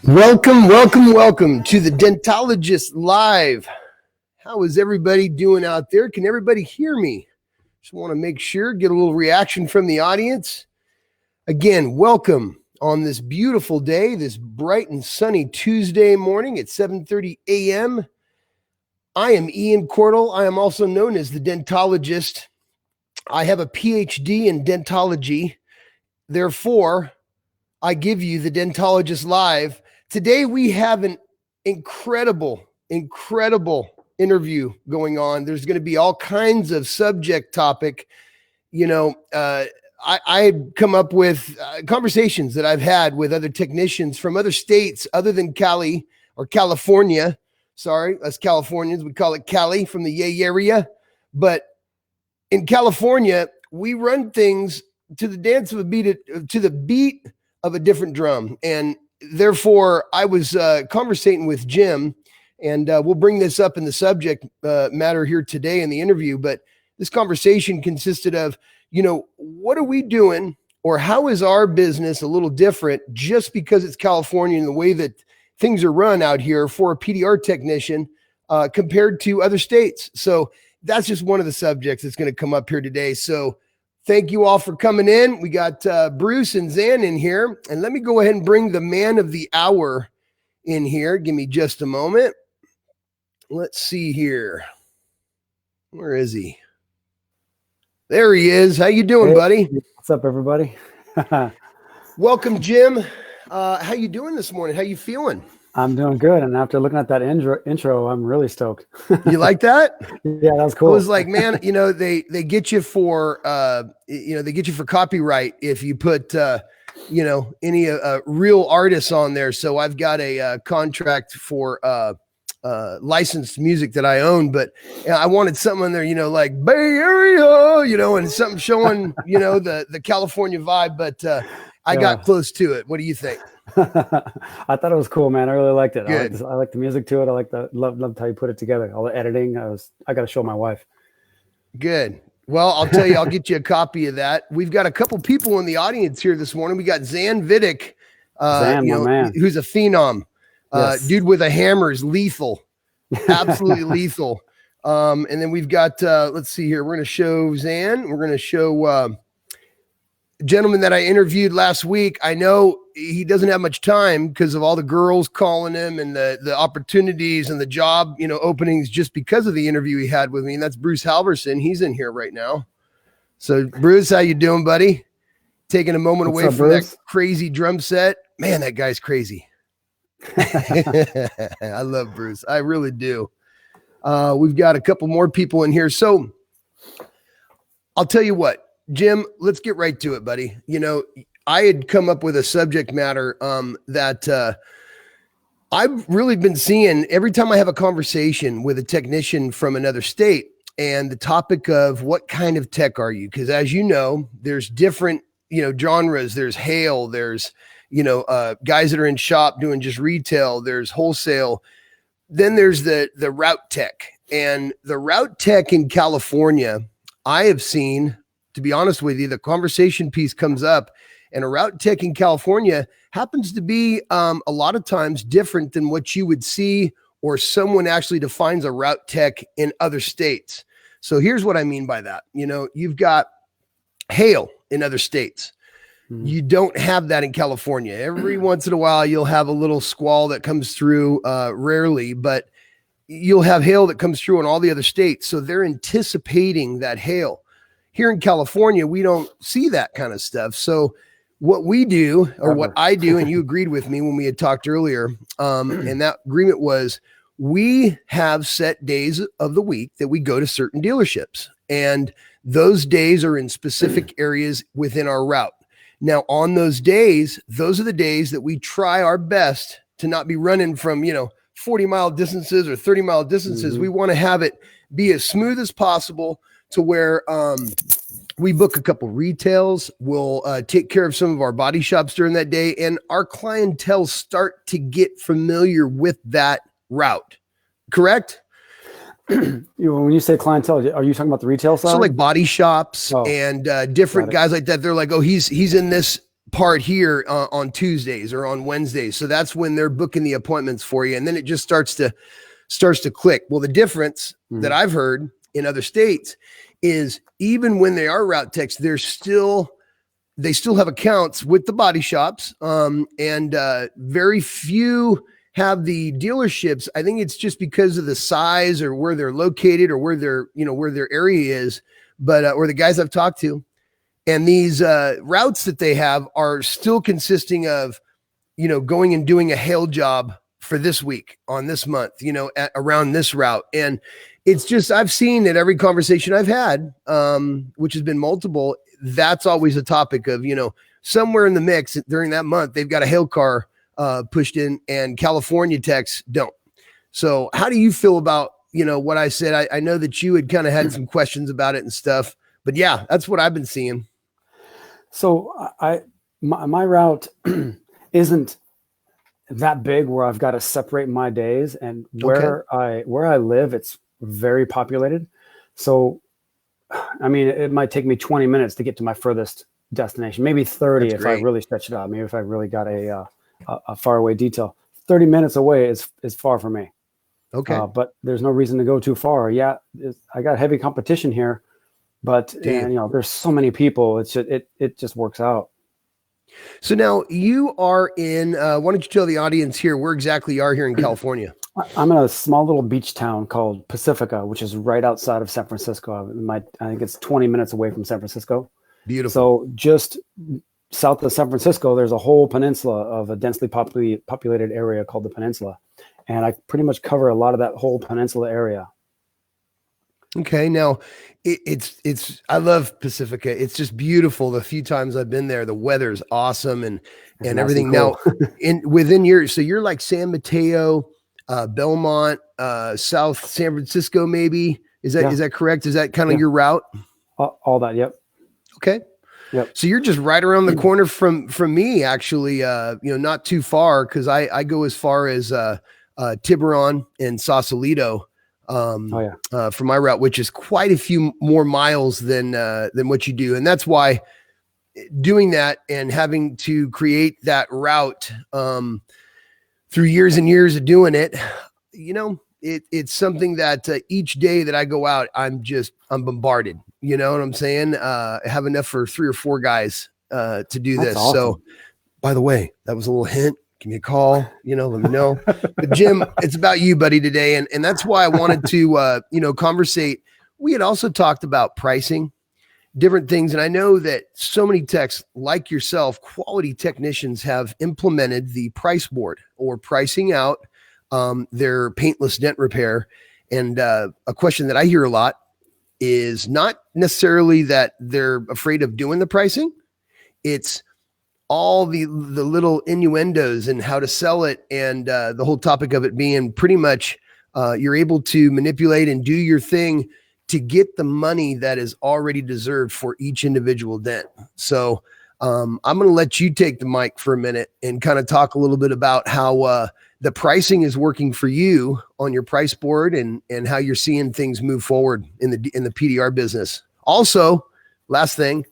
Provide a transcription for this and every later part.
Welcome to the Dentologist Live. How is everybody doing out there? Can everybody hear me? Just want to make sure, get a little reaction from the audience. Again, welcome on this beautiful day, this bright and sunny Tuesday morning at 7:30 a.m. I am Ian Cordle. I am also known as the Dentologist. I have a PhD in dentology. Therefore, I give you the Dentologist Live. Today, we have an incredible interview going on. There's going to be all kinds of subject topic. I had come up with conversations that I've had with other technicians from other states other than Cali or California. Sorry, us Californians, we call it Cali from the Yay area. But in California, we run things to the dance of a beat, to the beat of a different drum. And therefore, I was conversating with Jim, and we'll bring this up in the subject matter here today in the interview. But this conversation consisted of, what are we doing, or how is our business a little different just because it's California and the way that things are run out here for a PDR technician compared to other states. So that's just one of the subjects that's going to come up here today. So thank you all for coming in. We got Bruce and Zan in here. And let me go ahead and bring the man of the hour in here. Give me just a moment. Let's see here. Where is he? There he is. How you doing, buddy? What's up, everybody? Welcome, Jim. How you doing this morning? How you feeling? I'm doing good. And after looking at that intro, I'm really stoked. You like that? Yeah, that was cool. It was like, man, they get you for, they get you for copyright if you put, any real artists on there. So I've got a contract for licensed music that I own, but I wanted something on there, like Bay Area, and something showing, the California vibe, but I got close to it. What do you think? I thought it was cool, man. I really liked it. Good. I like the music to it. I like loved how you put it together. All the editing. I got to show my wife. Good. Well, I'll tell you, I'll get you a copy of that. We've got a couple people in the audience here this morning. We got Zan Vidic, man. who's a phenom. Yes. Dude with a hammer is lethal. Absolutely lethal. And then we've got, let's see here. We're going to show Zan. We're going to show gentleman that I interviewed last week. I know he doesn't have much time because of all the girls calling him and the opportunities and the job, openings just because of the interview he had with me. And that's Bruce Halverson. He's in here right now. So Bruce, how you doing, buddy? Taking a moment away from Bruce? That crazy drum set. Man, that guy's crazy. I love Bruce. I really do. We've got a couple more people in here. So I'll tell you what, Jim, let's get right to it, buddy. I had come up with a subject matter that I've really been seeing every time I have a conversation with a technician from another state, and the topic of what kind of tech are you? Because as you know, there's different, genres. There's Hale, there's, guys that are in shop doing just retail, there's wholesale. Then there's the route tech, and the route tech in California, I have seen, to be honest with you, the conversation piece comes up, and a route tech in California happens to be a lot of times different than what you would see, or someone actually defines a route tech in other states. So here's what I mean by that. You've got Hale in other states. You don't have that in California. Every once in a while, you'll have a little squall that comes through, rarely, but you'll have hail that comes through in all the other states. So they're anticipating that hail. Here in California, we don't see that kind of stuff. So what we do, or what I do, and you agreed with me when we had talked earlier, and that agreement was we have set days of the week that we go to certain dealerships. And those days are in specific areas within our route. Now, on those days, those are the days that we try our best to not be running from, 40-mile distances or 30-mile distances. We want to have it be as smooth as possible to where we book a couple retails. We'll take care of some of our body shops during that day, and our clientele start to get familiar with that route. Correct? When you say clientele, are you talking about the retail side? So like body shops and different guys like that. They're like, oh, he's in this part here on Tuesdays or on Wednesdays. So that's when they're booking the appointments for you. And then it just starts to click. Well, the difference that I've heard in other states is even when they are route techs, they still have accounts with the body shops. And very few have the dealerships. I think it's just because of the size or where they're located or where their area is, but or the guys I've talked to. And these routes that they have are still consisting of, going and doing a hail job for this week on this month, around this route. And it's just, I've seen at every conversation I've had, which has been multiple, that's always a topic of, somewhere in the mix during that month, they've got a hail car pushed in and California techs don't. So how do you feel about, what I said? I know that you had kind of had some questions about it and stuff, but yeah, that's what I've been seeing. So my route isn't that big where I've got to separate my days, and where I live, it's very populated. So, I mean, it might take me 20 minutes to get to my furthest destination, maybe 30 if I really stretch it out. Maybe if I really got a far away detail. 30 minutes away is far for me. Okay. But there's no reason to go too far. Yeah, I got heavy competition here. But there's so many people. It just works out. So now you are in. Why don't you tell the audience here where exactly you are here in California? I'm in a small little beach town called Pacifica, which is right outside of San Francisco. I think it's 20 minutes away from San Francisco. Beautiful. So just south of San Francisco, there's a whole peninsula of a densely populated area called the Peninsula, and I pretty much cover a lot of that whole peninsula area. Okay. Now it's, I love Pacifica. It's just beautiful. The few times I've been there, the weather's awesome and everything. Cool. Now within so you're like San Mateo, Belmont, South San Francisco, maybe is that correct? Is that kind of your route? All that. Yep. Okay. Yep. So you're just right around the corner from me, actually, not too far. Cause I go as far as, Tiburon and Sausalito. For my route, which is quite a few more miles than what you do. And that's why doing that and having to create that route through years and years of doing it, it's something that each day that I go out, I'm bombarded. You know what I'm saying? I have enough for 3 or 4 guys to do this. Awesome. So by the way, that was a little hint. Give me a call, let me know. But Jim, it's about you, buddy, today. And that's why I wanted to, conversate. We had also talked about pricing, different things. And I know that so many techs like yourself, quality technicians, have implemented the price board or pricing out their paintless dent repair. And a question that I hear a lot is not necessarily that they're afraid of doing the pricing. It's all the little innuendos and how to sell it. And the whole topic of it being pretty much you're able to manipulate and do your thing to get the money that is already deserved for each individual dent. So I'm going to let you take the mic for a minute and kind of talk a little bit about how the pricing is working for you on your price board and how you're seeing things move forward in the PDR business. Also, last thing,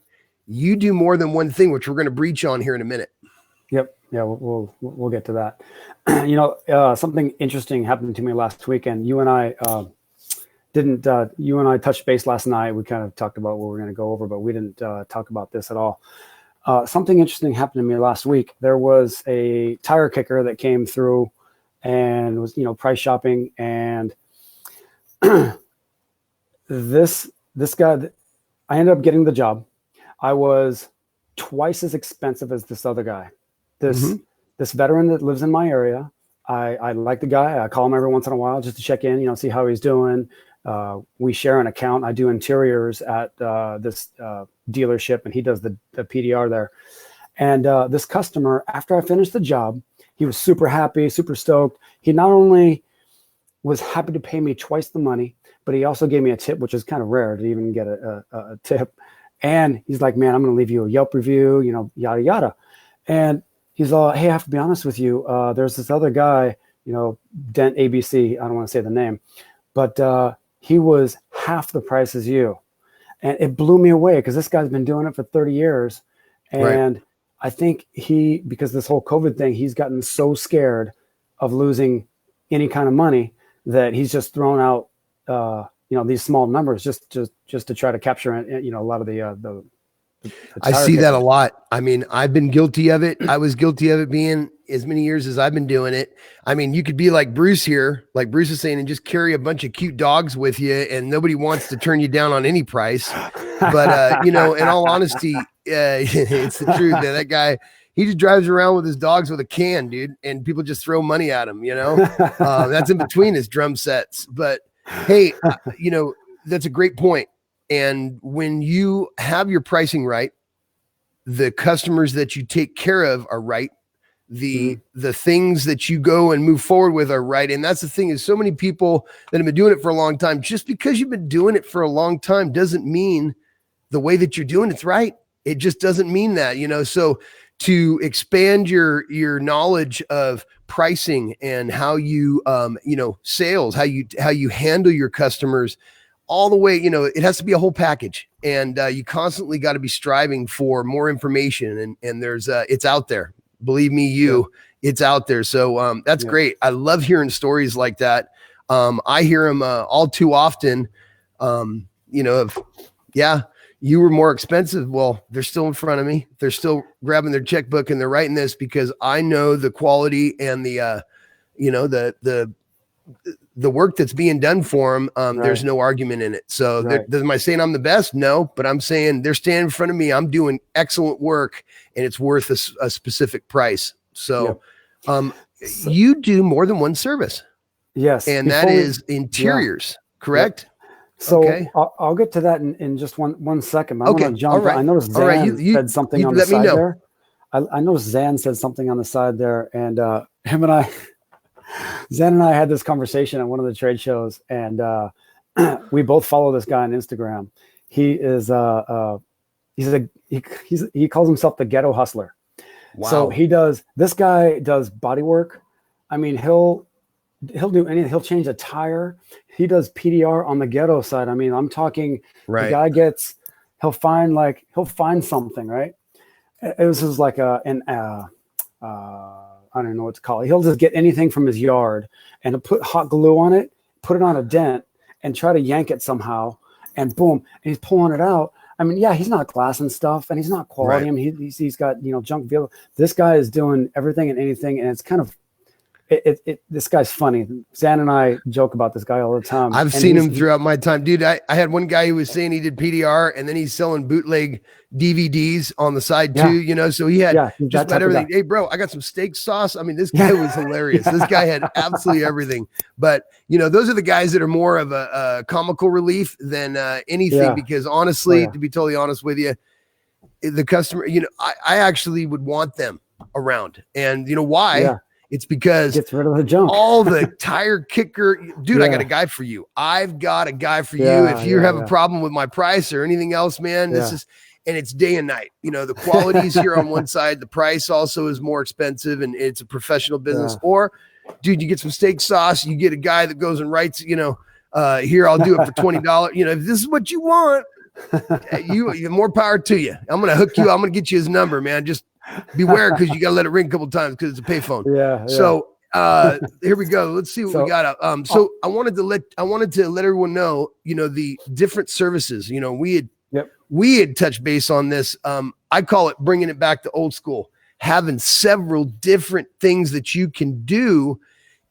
you do more than one thing, which we're going to breach on here in a minute. Yep. Yeah, we'll get to that. Something interesting happened to me last weekend. You and I touched base last night. We kind of talked about what we're going to go over, but we didn't talk about this at all. Something interesting happened to me last week. There was a tire kicker that came through and was, price shopping. And this guy, I ended up getting the job. I was twice as expensive as this other guy. This veteran that lives in my area. I like the guy. I call him every once in a while just to check in, see how he's doing. We share an account. I do interiors at this dealership, and he does the PDR there. And this customer, after I finished the job, he was super happy, super stoked. He not only was happy to pay me twice the money, but he also gave me a tip, which is kind of rare to even get a tip. And he's like, man, I'm going to leave you a Yelp review, yada, yada. And he's all, hey, I have to be honest with you. There's this other guy, Dent ABC. I don't want to say the name, but he was half the price as you. And it blew me away because this guy's been doing it for 30 years. And I think because this whole COVID thing, he's gotten so scared of losing any kind of money that he's just thrown out, these small numbers just to try to capture, a lot of the I see that a lot. I mean, I've been guilty of it. I was guilty of it being as many years as I've been doing it. I mean, you could be like Bruce here, like Bruce is saying, and just carry a bunch of cute dogs with you, and nobody wants to turn you down on any price. But, in all honesty, it's the truth. That guy, he just drives around with his dogs with a can, dude, and people just throw money at him, that's in between his drum sets. But hey, that's a great point. And when you have your pricing right, the customers that you take care of are right. The things that you go and move forward with are right. And that's the thing, is so many people that have been doing it for a long time, just because you've been doing it for a long time doesn't mean the way that you're doing it's right. It just doesn't mean that, so to expand your knowledge of pricing and how you, sales, how you handle your customers, all the way, it has to be a whole package, and you constantly got to be striving for more information, and there's it's out there. Believe me, it's out there. So that's great. I love hearing stories like that. I hear them all too often. You were more expensive. Well, they're still in front of me. They're still grabbing their checkbook and they're writing this because I know the quality and the work that's being done for them. There's no argument in it. So am I saying I'm the best? No, but I'm saying they're standing in front of me. I'm doing excellent work and it's worth a specific price. So, you do more than one service. Yes. And that is interiors, correct? Yep. So I'll get to that in just one second. I want to jump. Right. I noticed Zan said something on the side there. I noticed Zan said something on the side there, and Zan and I had this conversation at one of the trade shows, and we both follow this guy on Instagram. He is he calls himself the ghetto hustler. Wow. So this guy does body work. I mean, he'll do anything. He'll change a tire. He does PDR on the ghetto side. I mean, I'm talking the guy he'll find something, right? It was just like I don't know what to call it. He'll just get anything from his yard and he'll put hot glue on it, put it on a dent and try to yank it somehow. And boom, and he's pulling it out. I mean, he's not glass and stuff and he's not quality. Right. I mean, he's got, junk vehicle. This guy is doing everything and anything. And it's kind of, this guy's funny. Zan and I joke about this guy all the time. I've seen him throughout my time, dude. I had one guy who was saying he did PDR and then he's selling bootleg DVDs on the side too, so he had just about everything. Hey bro, I got some steak sauce. I mean, this guy was hilarious. This guy had absolutely everything, but those are the guys that are more of a comical relief than anything, because honestly, to be totally honest with you, the customer, I actually would want them around, and why? Yeah. It's because gets rid of the junk. All the tire kicker, dude. I got a guy for you. I've got a guy for you. If you have a problem with my price or anything else, man, this is, and it's day and night. The quality's here on one side. The price also is more expensive, and it's a professional business. Or, dude, you get some steak sauce. You get a guy that goes and writes, here, I'll do it for $20. If this is what you want, you more power to you. I'm gonna hook you. I'm gonna get you his number, man. Just beware, because you got to let it ring a couple times because it's a payphone. So here we go. Let's see what we got. So I wanted to let everyone know, the different services. We had touched base on this. I call it bringing it back to old school, having several different things that you can do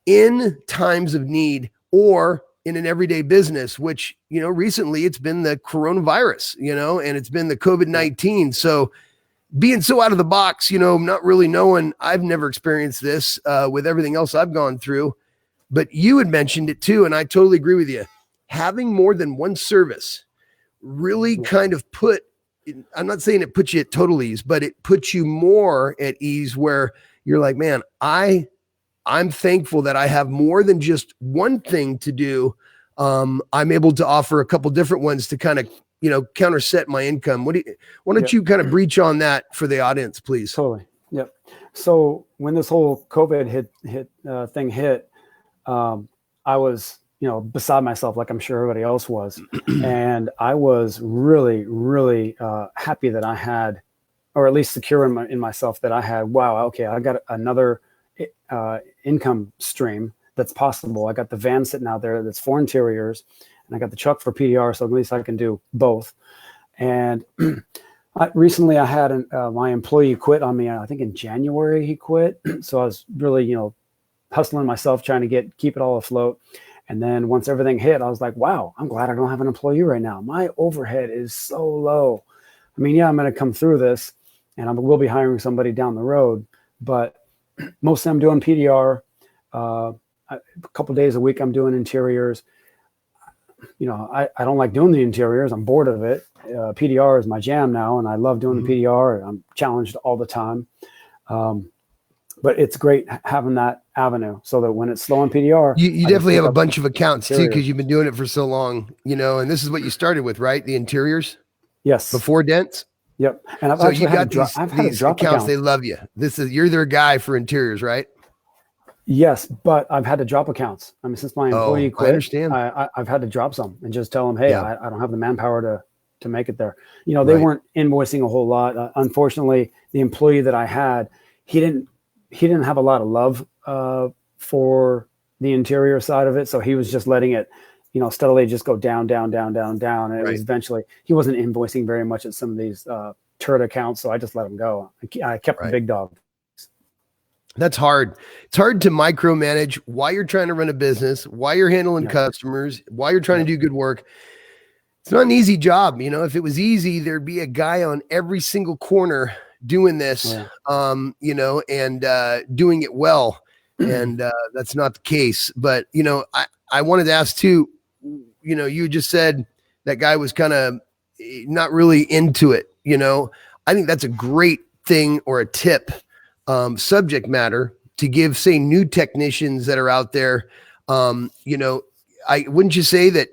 in times of need or in an everyday business, which, recently it's been the coronavirus, and it's been the COVID-19. So being so out of the box, not really knowing, I've never experienced this with everything else I've gone through, but you had mentioned it too. And I totally agree with you. Having more than one service really kind of I'm not saying it puts you at total ease, but it puts you more at ease where you're like, man, I'm thankful that I have more than just one thing to do. I'm able to offer a couple different ones to kind of, counterset my income. Why don't you kind of breach on that for the audience, please? Totally. Yep. So when this whole COVID thing hit, I was, beside myself, like I'm sure everybody else was. And I was really, really happy that I had or at least secure in myself that I had, wow, okay, I got another income stream that's possible. I got the van sitting out there that's for interiors, and I got the truck for PDR, so at least I can do both. And recently I had my employee quit on me. I think in January he quit. So I was really, hustling myself, trying to keep it all afloat. And then once everything hit, I was like, wow, I'm glad I don't have an employee right now. My overhead is so low. I mean, yeah, I'm going to come through this, and I will be hiring somebody down the road, but mostly I'm doing PDR. A couple days a week I'm doing interiors. I don't like doing the interiors. I'm bored of it. PDR is my jam now, and I love doing the PDR. I'm challenged all the time. But it's great having that avenue, so that when it's slow on PDR, you definitely have a bunch of accounts too, because you've been doing it for so long, and this is what you started with, right? The interiors. Yes. Before Dent. Yep. And I've these accounts. They love you. You're their guy for interiors, right? Yes, but I've had to drop accounts. I mean, since my employee quit, I understand. I've had to drop some and just tell them, hey, I don't have the manpower to make it there. They weren't invoicing a whole lot. Unfortunately, the employee that I had, he didn't have a lot of love for the interior side of it. So he was just letting it, steadily just go down. And it was eventually, he wasn't invoicing very much at some of these turret accounts. So I just let him go. I kept the big dog. That's hard. It's hard to micromanage while you're trying to run a business, while you're handling customers, while you're trying to do good work. It's not an easy job. If it was easy, there'd be a guy on every single corner doing this, and doing it well. And that's not the case. But, I wanted to ask too, you just said that guy was kind of not really into it. I think that's a great thing, or a tip, subject matter to give, say, new technicians that are out there. Wouldn't you say that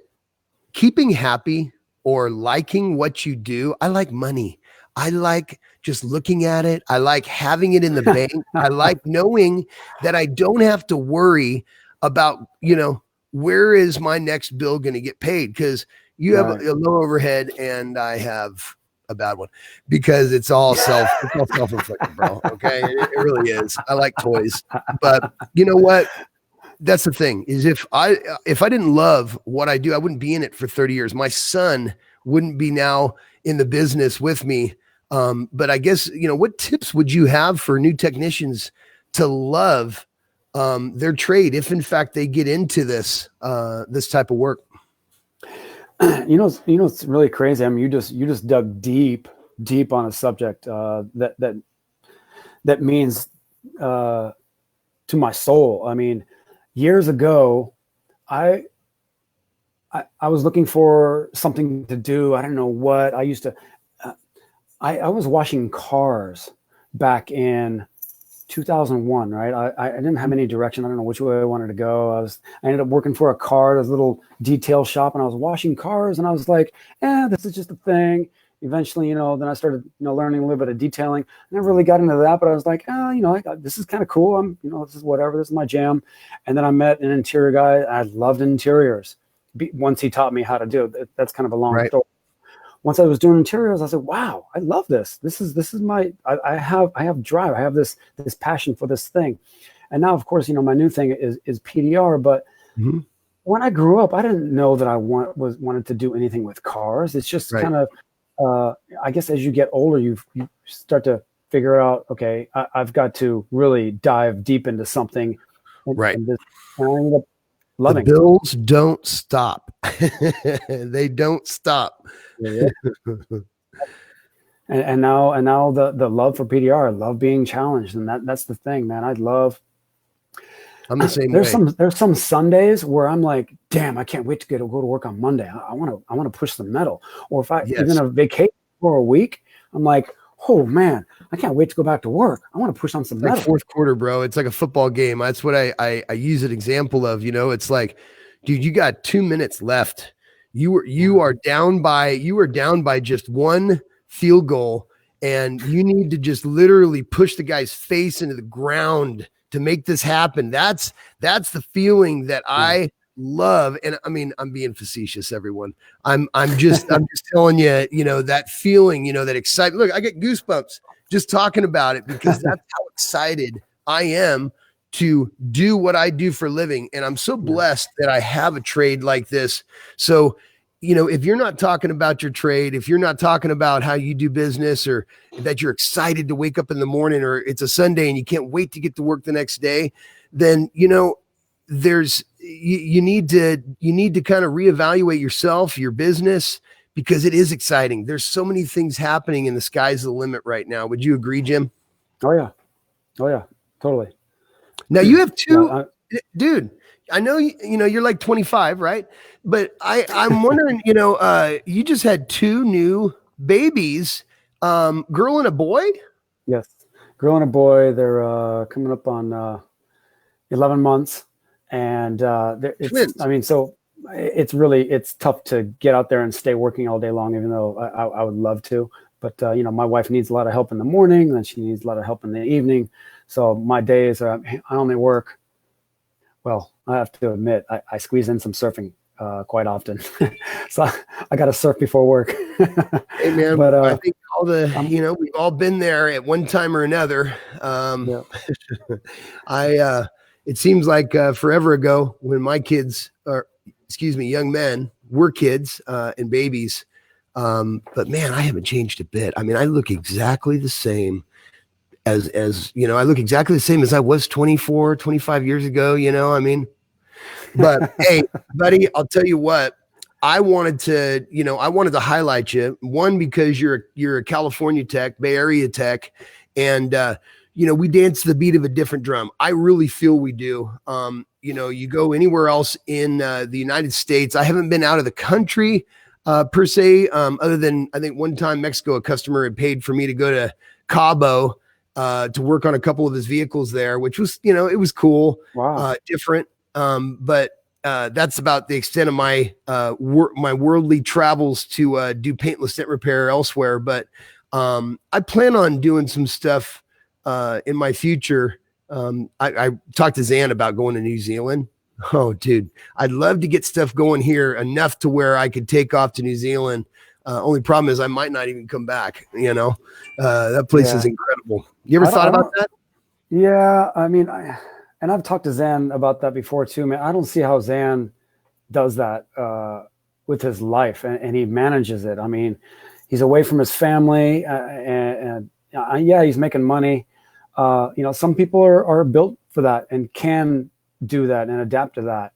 keeping happy or liking what you do? I like money. I like just looking at it. I like having it in the bank. I like knowing that I don't have to worry about, where is my next bill going to get paid? Because you have a low overhead and I have a bad one, because it's all self-inflicted, bro. Okay. It really is. I like toys, but you know what? That's the thing, is if I didn't love what I do, I wouldn't be in it for 30 years. My son wouldn't be now in the business with me. But I guess, what tips would you have for new technicians to love their trade, if in fact they get into this type of work? It's really crazy. I mean, you just dug deep on a subject that means to my soul. I mean, years ago, I was looking for something to do. I don't know what I used to. I was washing cars back in 2001, right? I didn't have any direction. I don't know which way I wanted to go. I ended up working for a little detail shop, and I was washing cars, and I was like, this is just a thing. Eventually, then I started, learning a little bit of detailing. I never really got into that, but I was like, this is kind of cool. This is whatever. This is my jam. And then I met an interior guy. I loved interiors. Once he taught me how to do it. That's kind of a long story. Once I was doing interiors, I said, wow, I love this. This is my, I have drive. I have this passion for this thing. And now, of course, my new thing is PDR. But when I grew up, I didn't know that I wanted to do anything with cars. It's just kind of, I guess as you get older, you start to figure out, okay, I've got to really dive deep into something. And I ended up loving the bills don't stop. They don't stop. Yeah. and now the love for PDR, I love being challenged, and that's the thing, man. I'm the same there's way. There's some Sundays where I'm like, damn, I can't wait to go to work on Monday. I want to push the metal. Or if I even a vacation for a week, I'm like, oh man, I can't wait to go back to work. I want to push on some metal. Like fourth quarter, bro. It's like a football game. That's what I use an example of. It's like, dude, you got 2 minutes left. You are down by just one field goal, and you need to just literally push the guy's face into the ground to make this happen. That's the feeling that I love. And I mean, I'm being facetious, everyone. I'm just telling you, that feeling, that excitement. Look, I get goosebumps just talking about it, because that's how excited I am to do what I do for a living. And I'm so blessed that I have a trade like this. So, if you're not talking about your trade, if you're not talking about how you do business, or that you're excited to wake up in the morning, or it's a Sunday and you can't wait to get to work the next day, then, you need to kind of reevaluate yourself, your business, because it is exciting. There's so many things happening and the sky's the limit right now. Would you agree, Jim? Oh yeah. Totally. Now you have two, dude, I know, you're like 25, right? But I'm wondering, you just had two new babies, girl and a boy. Yes. Girl and a boy. They're coming up on 11 months. And it's tough to get out there and stay working all day long, even though I would love to. But, my wife needs a lot of help in the morning, and then she needs a lot of help in the evening. So my days are, I only work. Well, I have to admit, I squeeze in some surfing quite often. So I got to surf before work. Hey, man, but I think we've all been there at one time or another. It seems like forever ago when my kids young men were kids and babies. But man, I haven't changed a bit. I mean, I look exactly the same as I look exactly the same as I was 24, 25 years ago, but hey, buddy, I'll tell you what, I wanted to highlight you. One, because you're a California tech, Bay Area tech. And, we dance to the beat of a different drum. I really feel we do. You go anywhere else in the United States. I haven't been out of the country per se, other than I think one time Mexico, a customer had paid for me to go to Cabo to work on a couple of his vehicles there, which was, it was cool, different. But that's about the extent of my my worldly travels to do paintless dent repair elsewhere. But I plan on doing some stuff in my future. I talked to Zan about going to New Zealand. Oh, dude, I'd love to get stuff going here enough to where I could take off to New Zealand. Only problem is I might not even come back. That place is incredible. You ever thought about that? Yeah. I mean, and I've talked to Zan about that before too, man. I don't see how Zan does that with his life, and he manages it. I mean, he's away from his family, and he's making money. Some people are built for that and can do that and adapt to that.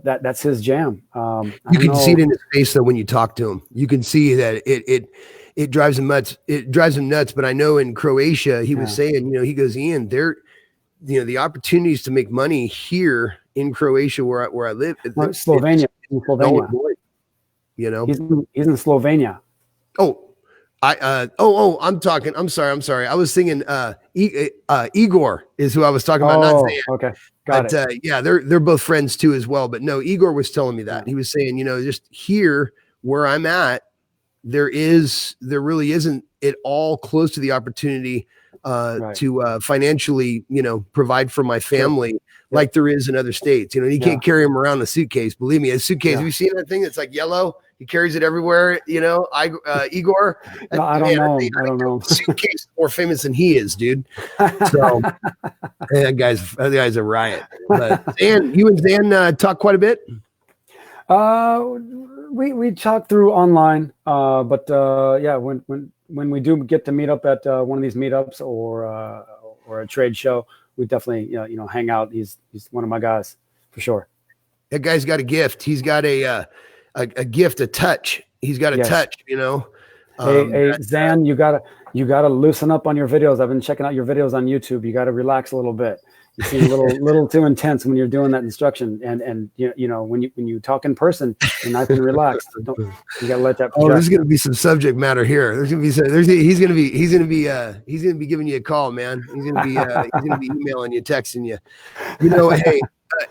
That's his jam. You can see it in his face though when you talk to him. You can see that it drives him nuts. It drives him nuts. But I know in Croatia, he was saying, he goes, Ian, the opportunities to make money here in Croatia where I live. Slovenia. He's in Slovenia. Oh, I'm sorry. I was thinking Igor is who I was talking about. Not Zan. Okay. Got it. They're both friends too as well. But no, Igor was telling me that. He was saying, just here where I'm at, there really isn't at all close to the opportunity to financially, provide for my family like there is in other states. You can't carry them around in a suitcase. Believe me, a suitcase. Have you seen that thing that's like yellow? He carries it everywhere. Igor. No, I don't know. Suitcase is more famous than he is, dude. So that guy's a riot. But you and Zan talk quite a bit. We talk through online, but when we do get to meet up at one of these meetups or a trade show, we definitely hang out. He's one of my guys for sure. That guy's got a gift. He's got a gift, a touch. He's got a touch. Hey, Zan, you gotta loosen up on your videos. I've been checking out your videos on YouTube. You got to relax a little bit. You seem a little too intense when you're doing that instruction, and when you talk in person, you're not going to relax. You got to let that. Oh, there's going to be some subject matter here. There's going to be he's going to be giving you a call, man. He's going to be emailing you, texting you. Hey,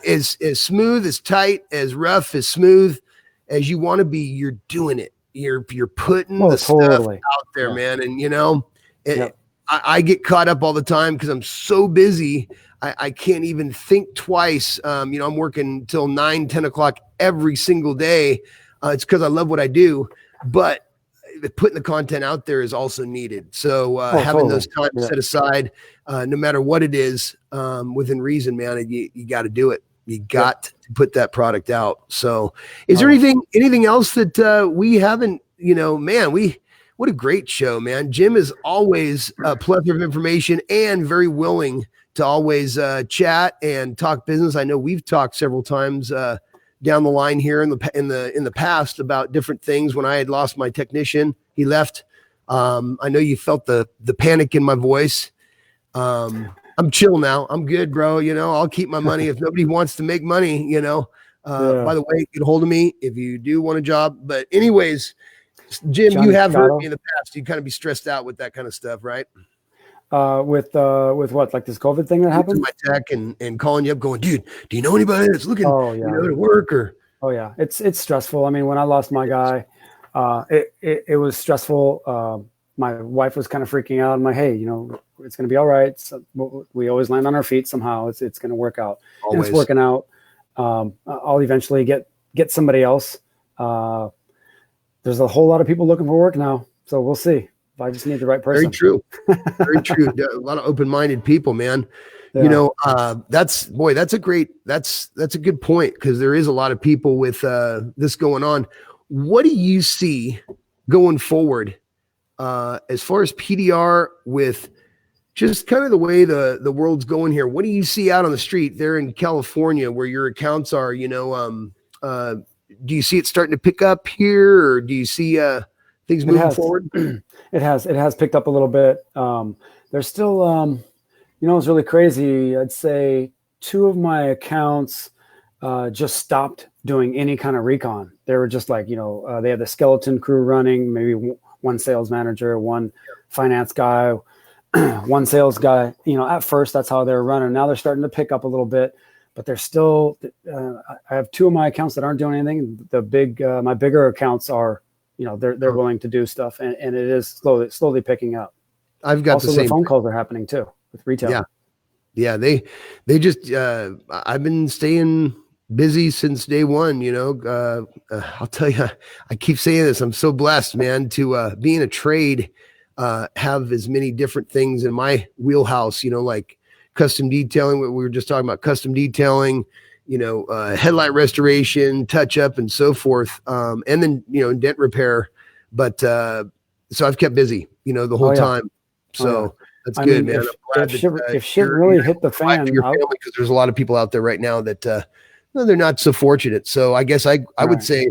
as smooth, as tight, as rough, as smooth as you want to be, you're doing it. You're putting the stuff out there, man. And I get caught up all the time because I'm so busy. I can't even think twice. I'm working till 9, 10 o'clock every single day. It's because I love what I do. But putting the content out there is also needed. So having those times set aside, no matter what it is, within reason, man, you got to do it. You got to put that product out. So is there anything else that we haven't, man, what a great show, man. Jim is always a plethora of information and very willing to always chat and talk business. I know we've talked several times down the line here in the past about different things. When I had lost my technician, he left. I know you felt the panic in my voice. I'm chill now. I'm good, bro. I'll keep my money if nobody wants to make money, by the way, get a hold of me if you do want a job. But anyways, Jim, you have heard me in the past. You kind of be stressed out with that kind of stuff, right? With what, like this COVID thing that happened? My tech and calling you up going, dude, do you know anybody that's looking to work or? Oh yeah. It's stressful. I mean, when I lost my guy, it was stressful. My wife was kind of freaking out. I'm like, hey, it's going to be all right. So we always land on our feet somehow. It's going to work out. Always. And it's working out. I'll eventually get somebody else. There's a whole lot of people looking for work now. So we'll see. If I just need the right person. Very true. Very true. A lot of open-minded people, man. Yeah. That's a good point, because there is a lot of people with this going on. What do you see going forward as far as PDR with just kind of the way the world's going here? What do you see out on the street there in California where your accounts are, do you see it starting to pick up here, or do you see things moving forward? It has picked up a little bit. There's still, it's really crazy. I'd say 2 of my accounts just stopped doing any kind of recon. They were just like, they had the skeleton crew running, maybe one sales manager, one finance guy, one sales guy. At first that's how they were running. Now they're starting to pick up a little bit, but they're still, I have 2 of my accounts that aren't doing anything. My bigger accounts are, they're willing to do stuff, and it is slowly picking up. I've got the phone calls are happening too with retail. Yeah. They just, I've been staying busy since day one. I'll tell you, I keep saying this. I'm so blessed, man, to be in a trade, have as many different things in my wheelhouse, like custom detailing, what we were just talking about, custom detailing, headlight restoration, touch up, and so forth. And then, dent repair. But, so I've kept busy, the whole time. So that's good, man. If shit really hit the fan, because there's a lot of people out there right now that, they're not so fortunate. So I guess I would say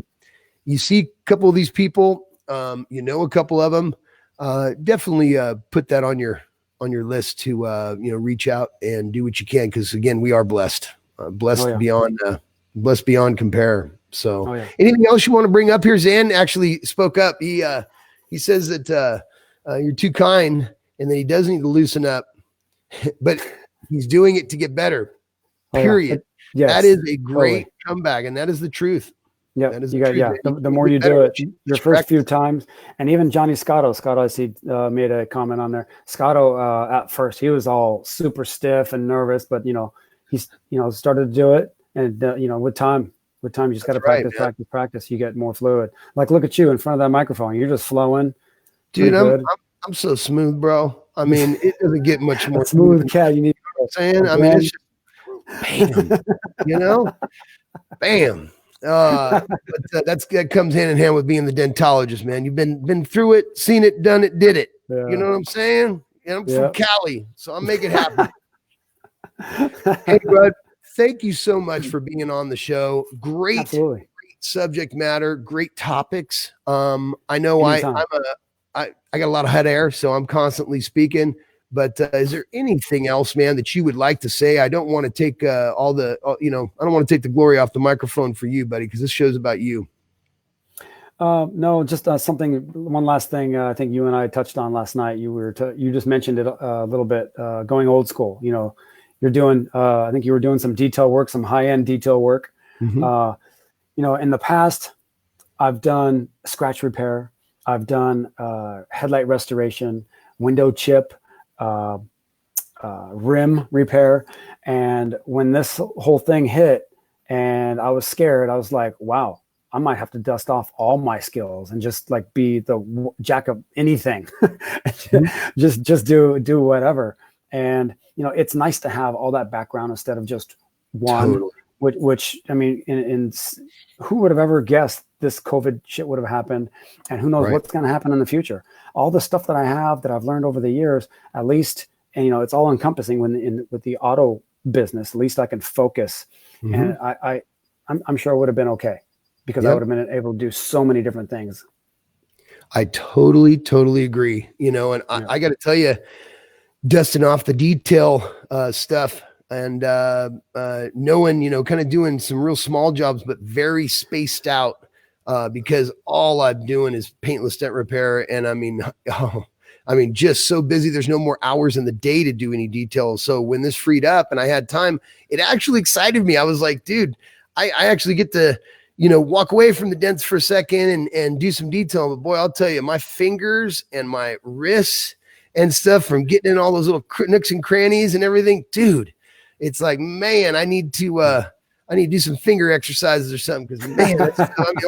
you see a couple of these people, a couple of them, definitely, put that on your list to, reach out and do what you can. 'Cause again, we are blessed. Blessed beyond compare. So anything else you want to bring up here? Zan actually spoke up. He says that you're too kind and that he does need to loosen up, but he's doing it to get better. Period. Yes. That is a great comeback, and that is the truth. Yeah, the more you do it, your first few times, and even Johnny Scotto, I see made a comment on there. Scotto at first he was all super stiff and nervous, but he's started to do it, and with time you just got to practice. You get more fluid. Like, look at you in front of that microphone, you're just flowing, dude. I'm so smooth, bro. I mean, it doesn't get much more smooth. Cat, you need. Saying, I mean, it's just bam, bam. But that comes hand in hand with being the dentologist, man. You've been through it, seen it, done it, did it. Yeah. You know what I'm saying? And I'm from Cali, so I'm making it happen. Hey, bud, thank you so much for being on the show. Great subject matter, great topics. I know I got a lot of hot air, so I'm constantly speaking. But is there anything else, man, that you would like to say? I don't want to take I don't want to take the glory off the microphone for you, buddy, because this show's about you. No, just something. One last thing. I think you and I touched on last night. You just mentioned it a little bit. Going old school. You're doing. I think you were doing some detail work, some high-end detail work. Mm-hmm. In the past, I've done scratch repair. I've done headlight restoration, window chip. Rim repair. And when this whole thing hit and I was scared, I was like, wow, I might have to dust off all my skills and just like be the jack of anything. just do whatever. And, you know, it's nice to have all that background instead of just one, Totally. which I mean, who would have ever guessed this COVID shit would have happened, and who knows what's going to happen in the future. All the stuff that I have that I've learned over the years, at least, and, you know, it's all encompassing with the auto business. At least I can focus, and I'm sure it would have been okay, because I would have been able to do so many different things. I totally agree. You know, and I got to tell you, dusting off the detail stuff and knowing, you know, kind of doing some real small jobs, but very spaced out, because all I'm doing is paintless dent repair. And I mean, just so busy. There's no more hours in the day to do any details. So when this freed up and I had time, it actually excited me. I was like, dude, I actually get to, you know, walk away from the dents for a second and do some detail. But boy, I'll tell you, my fingers and my wrists and stuff from getting in all those little nooks and crannies and everything, dude, it's like, man, I need to do some finger exercises or something. Cause man,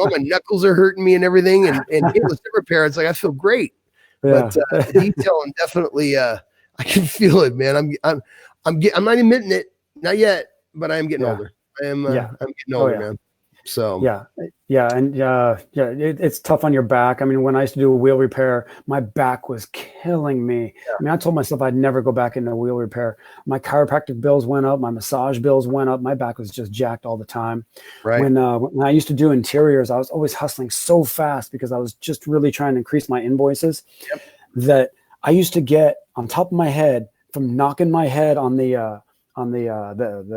all my knuckles are hurting me and everything. And paintless dent repair, it's like, I feel great. Yeah. But the detailing definitely, I can feel it, man. I'm not admitting it, not yet, but I am getting older. I'm getting older, man. So it's tough on your back. I mean, when I used to do a wheel repair, my back was killing me. I mean, I told myself I'd never go back into wheel repair. My chiropractic bills went up, my massage bills went up. My back was just jacked all the time. Right. When I used to do interiors, I was always hustling so fast because I was just really trying to increase my invoices. That I used to get on top of my head from knocking my head on the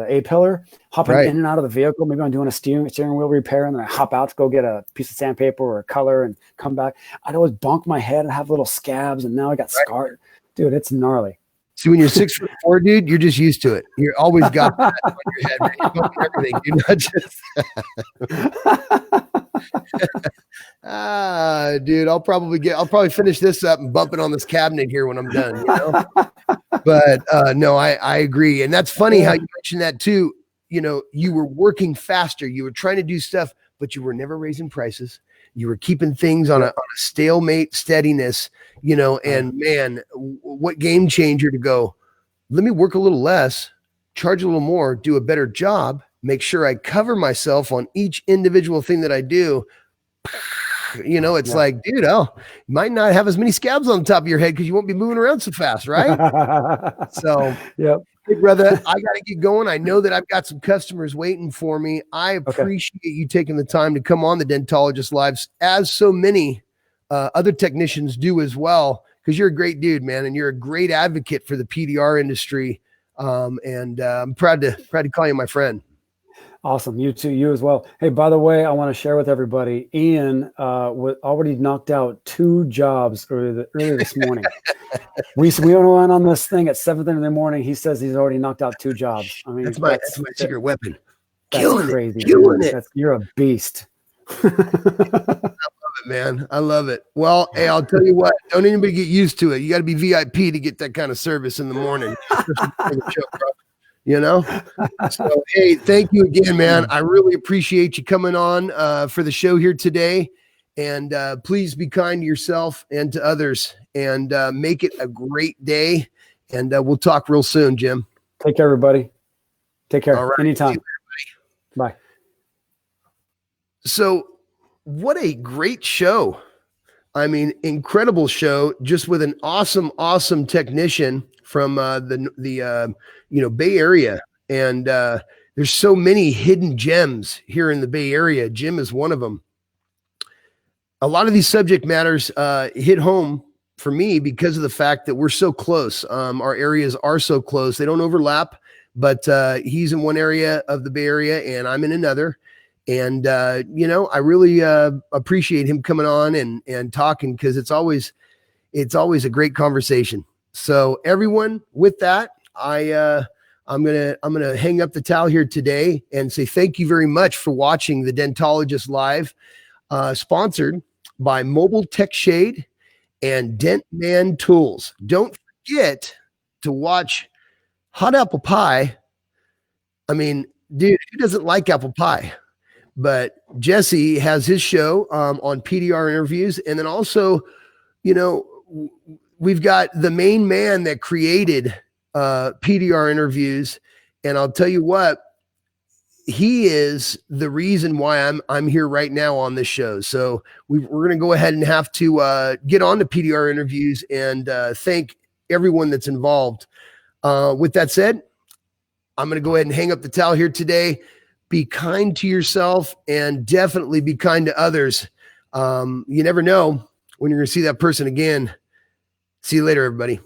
A-pillar, hopping in and out of the vehicle. Maybe I'm doing a steering wheel repair, and then I hop out to go get a piece of sandpaper or a color and come back. I'd always bonk my head and have little scabs, and now I got scarred. Dude, it's gnarly. See, when you're 6'4", dude, you're just used to it. You're always got that on your head. You're bumping everything. You're not just dude, I'll probably finish this up and bump it on this cabinet here when I'm done, you know? But no, I agree. And that's funny how you mentioned that too. You know, you were working faster. You were trying to do stuff, but you were never raising prices. You were keeping things on a stalemate steadiness, you know, and man, what game changer to go, let me work a little less, charge a little more, do a better job, make sure I cover myself on each individual thing that I do. You know, it's like, dude, you might not have as many scabs on the top of your head because you won't be moving around so fast, right? So, hey, brother, I got to get going. I know that I've got some customers waiting for me. I appreciate you taking the time to come on the Dentologist Lives, as so many other technicians do as well, because you're a great dude, man, and you're a great advocate for the PDR industry. And I'm proud to call you my friend. Awesome. You too. You as well. Hey, by the way, I want to share with everybody, Ian already knocked out 2 jobs earlier this morning. we went on this thing at 7:30 in the morning. He says he's already knocked out 2 jobs. I mean, that's my secret weapon. That's crazy. Killing it. You're a beast. I love it, man. I love it. Well, hey, I'll tell you what, don't anybody get used to it. You got to be VIP to get that kind of service in the morning. You know? So, hey, thank you again, man. I really appreciate you coming on for the show here today. And please be kind to yourself and to others, and make it a great day. And we'll talk real soon, Jim. Take care, everybody. Take care. All right. Anytime. Bye. So what a great show. I mean, incredible show, just with an awesome technician from the Bay Area. And there's so many hidden gems here in the Bay Area. Jim is one of them. A lot of these subject matters hit home for me because of the fact that we're so close. Our areas are so close. They don't overlap, but he's in one area of the Bay Area and I'm in another. And, I really appreciate him coming on and talking, because it's always a great conversation. So everyone, with that, I'm gonna hang up the towel here today and say thank you very much for watching the Dentologist Live, sponsored by Mobile Tech Shade and Dent Man Tools. Don't forget to watch Hot Apple Pie. I mean, dude, who doesn't like apple pie? but Jesse has his show on PDR interviews. And then also, you know, we've got the main man that created PDR interviews. And I'll tell you what, he is the reason why I'm here right now on this show. So we're going to go ahead and have to get on to PDR interviews and thank everyone that's involved. With that said, I'm going to go ahead and hang up the towel here today. Be kind to yourself and definitely be kind to others. You never know when you're going to see that person again. See you later, everybody.